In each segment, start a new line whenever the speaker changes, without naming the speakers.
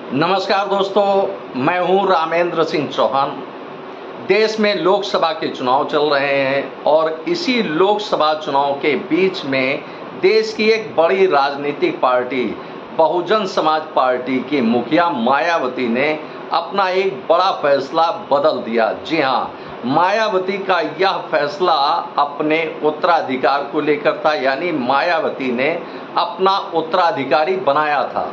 नमस्कार दोस्तों, मैं हूं रामेंद्र सिंह चौहान। देश में लोकसभा के चुनाव चल रहे हैं और इसी लोकसभा चुनाव के बीच में देश की एक बड़ी राजनीतिक पार्टी बहुजन समाज पार्टी की मुखिया मायावती ने अपना एक बड़ा फैसला बदल दिया। जी हां, मायावती का यह फैसला अपने उत्तराधिकार को लेकर था, यानी मायावती ने अपना उत्तराधिकारी बनाया था।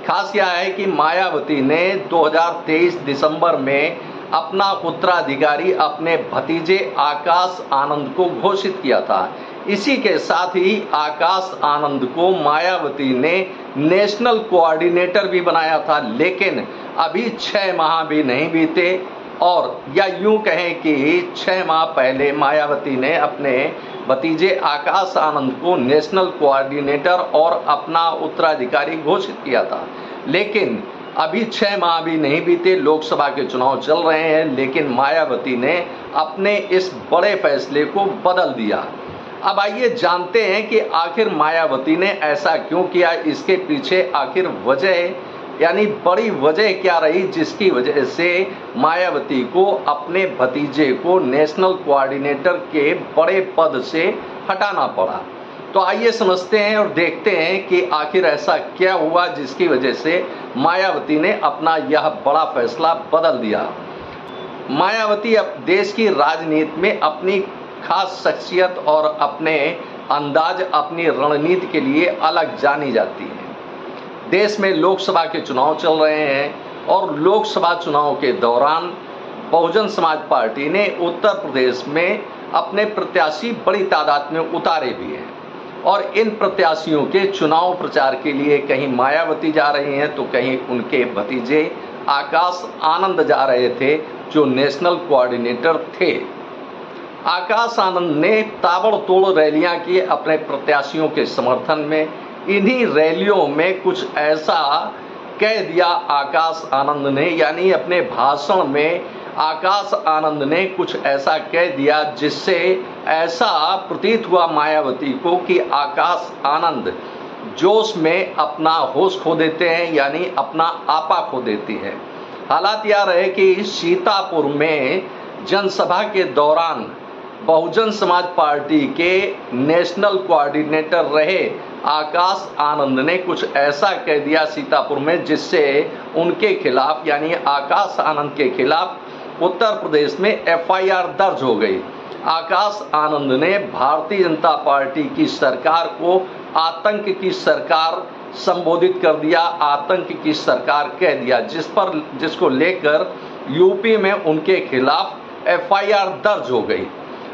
खास यह है कि मायावती ने 2023 दिसंबर में अपना उत्तराधिकारी अपने भतीजे आकाश आनंद को घोषित किया था। इसी के साथ ही आकाश आनंद को मायावती ने नेशनल कोऑर्डिनेटर भी बनाया था, लेकिन अभी 6 माह भी नहीं बीते और या यूं कहें कि 6 माह पहले मायावती ने अपने भतीजे आकाश आनंद को नेशनल कोऑर्डिनेटर और अपना उत्तराधिकारी घोषित किया था। लेकिन अभी 6 माह भी नहीं बीते, लोकसभा के चुनाव चल रहे हैं, लेकिन मायावती ने अपने इस बड़े फैसले को बदल दिया। अब आइए जानते हैं कि आखिर मायावती ने ऐसा क्यों किया, इसके पीछे आखिर वजह यानी बड़ी वजह क्या रही जिसकी वजह से मायावती को अपने भतीजे को नेशनल कोऑर्डिनेटर के बड़े पद से हटाना पड़ा। तो आइए समझते हैं और देखते हैं कि आखिर ऐसा क्या हुआ जिसकी वजह से मायावती ने अपना यह बड़ा फैसला बदल दिया। मायावती अब देश की राजनीति में अपनी खास शख्सियत और अपने अंदाज, अपनी रणनीति के लिए अलग जानी जाती है। देश में लोकसभा के चुनाव चल रहे हैं और लोकसभा चुनाव के दौरान बहुजन समाज पार्टी ने उत्तर प्रदेश में अपने प्रत्याशी बड़ी तादाद में उतारे भी हैं और इन प्रत्याशियों के चुनाव प्रचार के लिए कहीं मायावती जा रही हैं तो कहीं उनके भतीजे आकाश आनंद जा रहे थे, जो नेशनल कोऑर्डिनेटर थे। आकाश आनंद ने ताबड़तोड़ रैलियां की अपने प्रत्याशियों के समर्थन में। इन्हीं रैलियों में कुछ ऐसा कह दिया आकाश आनंद ने, यानी अपने भाषण में आकाश आनंद ने कुछ ऐसा कह दिया जिससे ऐसा प्रतीत हुआ मायावती को कि आकाश आनंद जोश में अपना होश खो देते हैं, यानी अपना आपा खो देती है। हालात यह रहे कि सीतापुर में जनसभा के दौरान बहुजन समाज पार्टी के नेशनल कोऑर्डिनेटर रहे आकाश आनंद ने कुछ ऐसा कह दिया सीतापुर में जिससे उनके खिलाफ, यानी आकाश आनंद के खिलाफ उत्तर प्रदेश में एफआईआर दर्ज हो गई। आकाश आनंद ने भारतीय जनता पार्टी की सरकार को आतंक की सरकार संबोधित कर दिया, आतंक की सरकार कह दिया, जिसको लेकर यूपी में उनके खिलाफ एफआईआर दर्ज हो गई।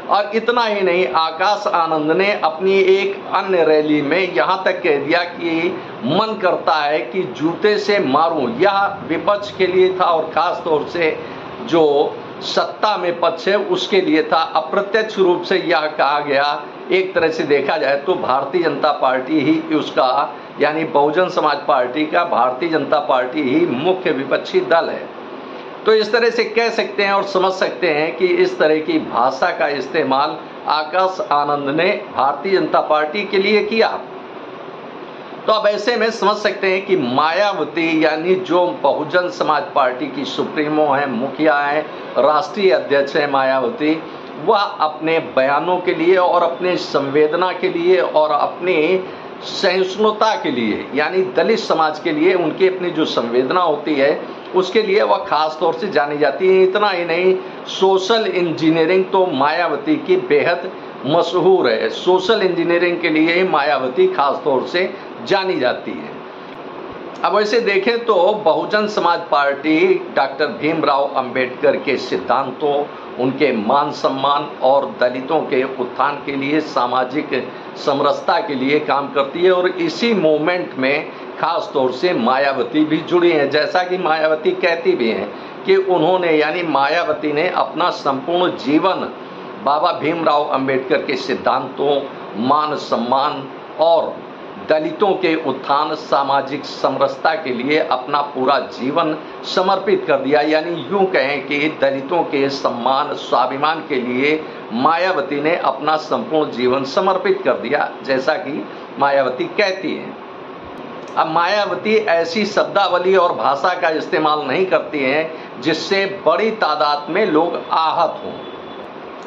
और इतना ही नहीं, आकाश आनंद ने अपनी एक अन्य रैली में यहां तक कह दिया कि मन करता है कि जूते से मारूं। यह विपक्ष के लिए था और खास तौर से जो सत्ता में पक्ष है उसके लिए था। अप्रत्यक्ष रूप से यह कहा गया, एक तरह से देखा जाए तो भारतीय जनता पार्टी ही उसका, यानी बहुजन समाज पार्टी का भारतीय जनता पार्टी ही मुख्य विपक्षी दल है। तो इस तरह से कह सकते हैं और समझ सकते हैं कि इस तरह की भाषा का इस्तेमाल आकाश आनंद ने भारतीय जनता पार्टी के लिए किया। तो अब ऐसे में समझ सकते हैं कि मायावती, यानी जो बहुजन समाज पार्टी की सुप्रीमो है, मुखिया है, राष्ट्रीय अध्यक्ष है मायावती, वह अपने बयानों के लिए और अपने संवेदना के लिए और अपनी सहिष्णुता के लिए, यानी दलित समाज के लिए उनकी अपनी जो संवेदना होती है उसके लिए वह खास तौर से जानी जाती है। इतना ही नहीं, सोशल इंजीनियरिंग तो मायावती की बेहद मशहूर है। सोशल इंजीनियरिंग के लिए ही मायावती खास तौर से जानी जाती है। अब ऐसे देखें तो बहुजन समाज पार्टी डॉक्टर भीमराव अंबेडकर के सिद्धांतों, उनके मान सम्मान और दलितों के उत्थान के लिए, सामाजिक समरसता के लिए काम करती है और इसी मूवमेंट में खास तौर से मायावती भी जुड़ी हैं। जैसा कि मायावती कहती भी हैं कि उन्होंने, यानी मायावती ने अपना संपूर्ण जीवन बाबा भीमराव अंबेडकर के सिद्धांतों, मान सम्मान और दलितों के उत्थान, सामाजिक समरसता के लिए अपना पूरा जीवन समर्पित कर दिया। यानी यूं कहें कि दलितों के सम्मान, स्वाभिमान के लिए मायावती ने अपना संपूर्ण जीवन समर्पित कर दिया, जैसा कि मायावती कहती हैं। अब मायावती ऐसी शब्दावली और भाषा का इस्तेमाल नहीं करती हैं जिससे बड़ी तादाद में लोग आहत हों,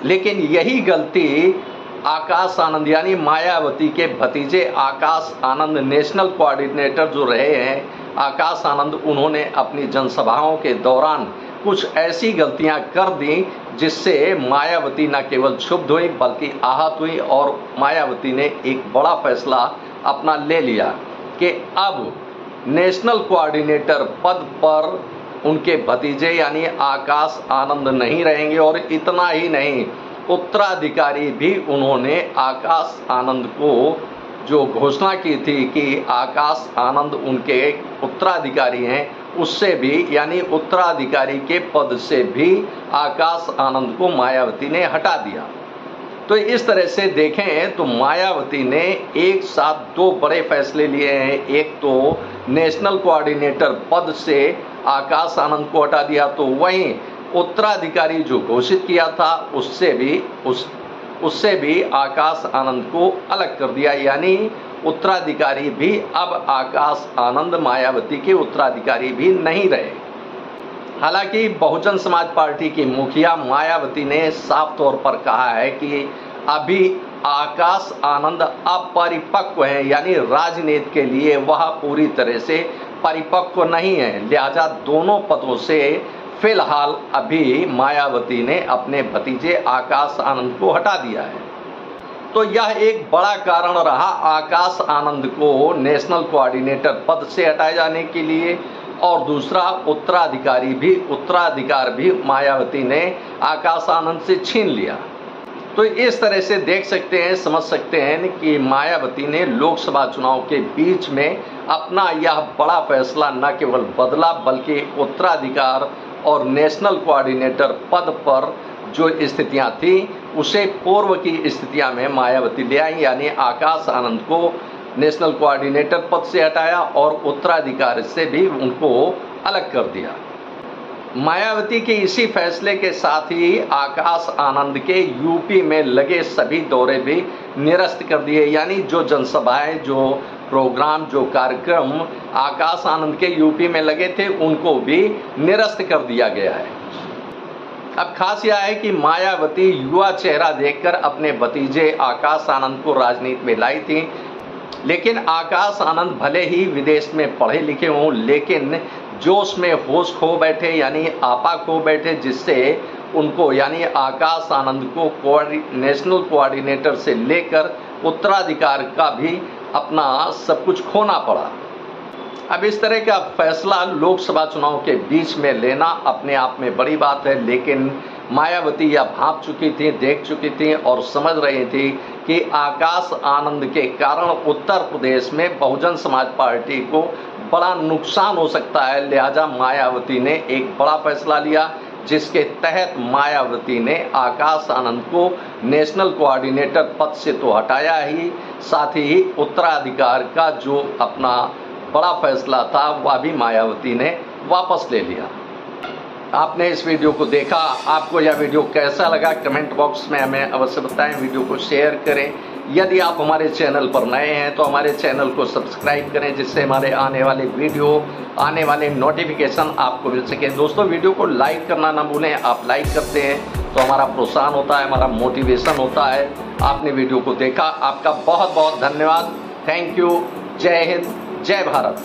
लेकिन यही गलती आकाश आनंद यानी मायावती के भतीजे आकाश आनंद नेशनल कोऑर्डिनेटर जो रहे हैं, आकाश आनंद, उन्होंने अपनी जनसभाओं के दौरान कुछ ऐसी गलतियां कर दी जिससे मायावती न केवल क्षुब्ध हुई बल्कि आहत हुई और मायावती ने एक बड़ा फैसला अपना ले लिया कि अब नेशनल कोऑर्डिनेटर पद पर उनके भतीजे यानी आकाश आनंद नहीं रहेंगे। और इतना ही नहीं, उत्तराधिकारी भी उन्होंने आकाश आनंद को जो घोषणा की थी कि आकाश आनंद उनके उत्तराधिकारी हैं, उससे भी यानी उत्तराधिकारी के पद से भी आकाश आनंद को मायावती ने हटा दिया। तो इस तरह से देखें तो मायावती ने एक साथ दो बड़े फैसले लिए हैं। एक तो नेशनल कोऑर्डिनेटर पद से आकाश आनंद को हटा दिया, तो वहीं उत्तराधिकारी जो घोषित किया था उससे भी आकाश आनंद को अलग कर दिया, यानी उत्तराधिकारी भी अब आकाश आनंद मायावती के उत्तराधिकारी भी नहीं रहे। हालांकि बहुजन समाज पार्टी की मुखिया मायावती ने साफ तौर पर कहा है कि अभी आकाश आनंद अपरिपक्व हैं, यानी राजनीति के लिए वह पूरी तरह से परिपक्व नहीं है, लिहाजा दोनों पदों से फिलहाल अभी मायावती ने अपने भतीजे आकाश आनंद को हटा दिया है। तो यह एक बड़ा कारण रहा आकाश आनंद को नेशनल कोऑर्डिनेटर पद से हटाए जाने के लिए, और दूसरा उत्तराधिकार भी मायावती ने आकाश आनंद से छीन लिया। तो इस तरह से देख सकते हैं, समझ सकते हैं कि मायावती ने लोकसभा चुनाव के बीच में अपना यह बड़ा फैसला न केवल बदला बल्कि उत्तराधिकार और नेशनल कोऑर्डिनेटर पद पर जो स्थितियां थी उसे पूर्व की स्थितियां में मायावती ले आई, यानी आकाश आनंद को नेशनल कोऑर्डिनेटर पद से हटाया और उत्तराधिकार से भी उनको अलग कर दिया। मायावती के इसी फैसले के साथ ही आकाश आनंद के यूपी में लगे सभी दौरे भी निरस्त कर दिए, यानी जो जनसभाएं, जो प्रोग्राम, जो कार्यक्रम आकाश आनंद के यूपी में लगे थे उनको भी निरस्त कर दिया गया है। अब खास यह है कि मायावती युवा चेहरा देखकर अपने भतीजे आकाश आनंद को राजनीति में लाई थी, लेकिन आकाश आनंद भले ही विदेश में पढ़े लिखे हों लेकिन जोश में होश खो बैठे, यानी आपा खो बैठे, जिससे उनको यानी आकाश आनंद को नेशनल कोऑर्डिनेटर से लेकर उत्तराधिकार का भी अपना सब कुछ खोना पड़ा। अब इस तरह का फैसला लोकसभा चुनाव के बीच में लेना अपने आप में बड़ी बात है, लेकिन मायावती यह भांप चुकी थी, देख चुकी थी और समझ रही थी कि आकाश आनंद के कारण उत्तर प्रदेश में बहुजन समाज पार्टी को बड़ा नुकसान हो सकता है। लिहाजा मायावती ने एक बड़ा फैसला लिया जिसके तहत मायावती ने आकाश आनंद को नेशनल कोऑर्डिनेटर पद से तो हटाया ही, साथ ही उत्तराधिकार का जो अपना बड़ा फैसला था वह भी मायावती ने वापस ले लिया। आपने इस वीडियो को देखा, आपको यह वीडियो कैसा लगा कमेंट बॉक्स में हमें अवश्य बताएं। वीडियो को शेयर करें। यदि आप हमारे चैनल पर नए हैं तो हमारे चैनल को सब्सक्राइब करें जिससे हमारे आने वाले वीडियो, आने वाले नोटिफिकेशन आपको मिल सके। दोस्तों, वीडियो को लाइक करना ना भूलें। आप लाइक करते हैं तो हमारा प्रोत्साहन होता है, हमारा मोटिवेशन होता है। आपने वीडियो को देखा, आपका बहुत बहुत धन्यवाद। Thank you. जय हिंद, जय भारत।